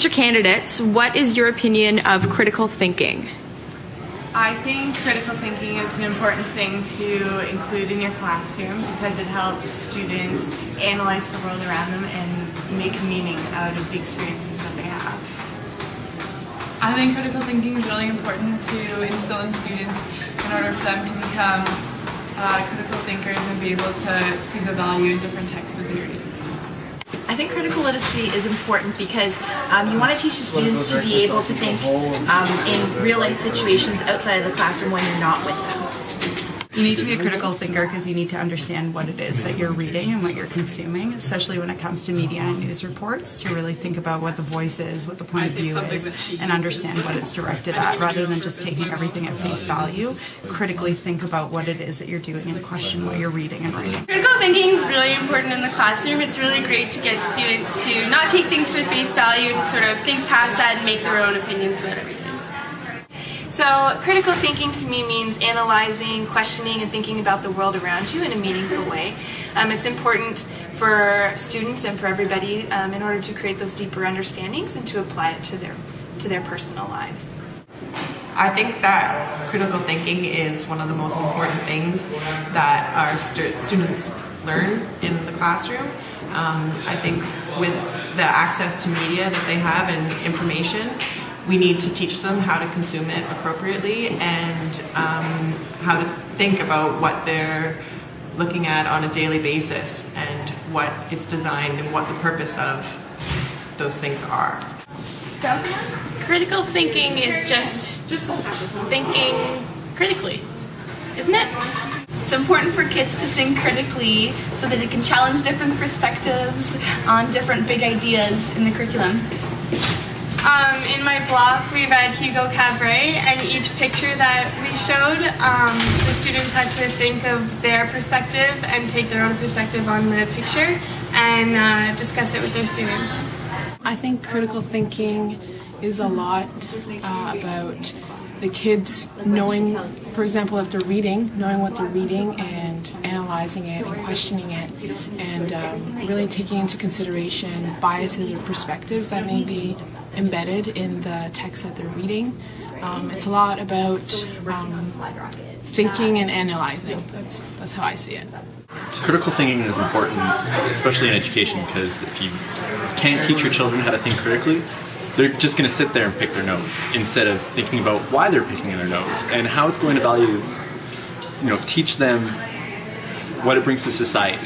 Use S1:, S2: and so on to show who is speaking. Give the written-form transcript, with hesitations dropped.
S1: teacher candidates, what is your opinion of critical thinking?
S2: I think critical thinking is an important thing to include in your classroom because it helps students analyze the world around them and make meaning out of the experiences that they have.
S3: I think critical thinking is really important to instill in students in order for them to become critical thinkers and be able to see the value in different texts that they read.
S4: I think critical literacy is important because you want to teach the students to be able to think in real life situations outside of the classroom when you're not with them.
S2: You need to be a critical thinker because you need to understand what it is that you're reading and what you're consuming, especially when it comes to media and news reports, to really think about what the voice is, what the point of view is, and understand what it's directed at, rather than just taking everything at face value. Critically think about what it is that you're doing and question what you're reading and writing.
S5: Critical thinking is really important in the classroom. It's really great to get students to not take things for face value, to sort of think past that and make their own opinions about everything.
S6: So critical thinking to me means analyzing, questioning, and thinking about the world around you in a meaningful way. It's important for students and for everybody in order to create those deeper understandings and to apply it to their personal lives.
S7: I think that critical thinking is one of the most important things that our students learn in the classroom. I think with the access to media that they have and information, we need to teach them how to consume it appropriately and how to think about what they're looking at on a daily basis and what it's designed and what the purpose of those things are.
S6: Critical thinking is just thinking critically, isn't it?
S5: It's important for kids to think critically so that it can challenge different perspectives on different big ideas in the curriculum.
S6: In my block, we read Hugo Cabret, and each picture that we showed, the students had to think of their perspective and take their own perspective on the picture and discuss it with their students.
S8: I think critical thinking is a lot about the kids knowing, for example, if they're reading, knowing what they're reading and analyzing it and questioning it and really taking into consideration biases or perspectives that may be embedded in the text that they're reading. It's a lot about thinking and analyzing. That's how I see it.
S9: Critical thinking is important, especially in education, because if you can't teach your children how to think critically, they're just going to sit there and pick their nose instead of thinking about why they're picking their nose and how it's going to teach them what it brings to society.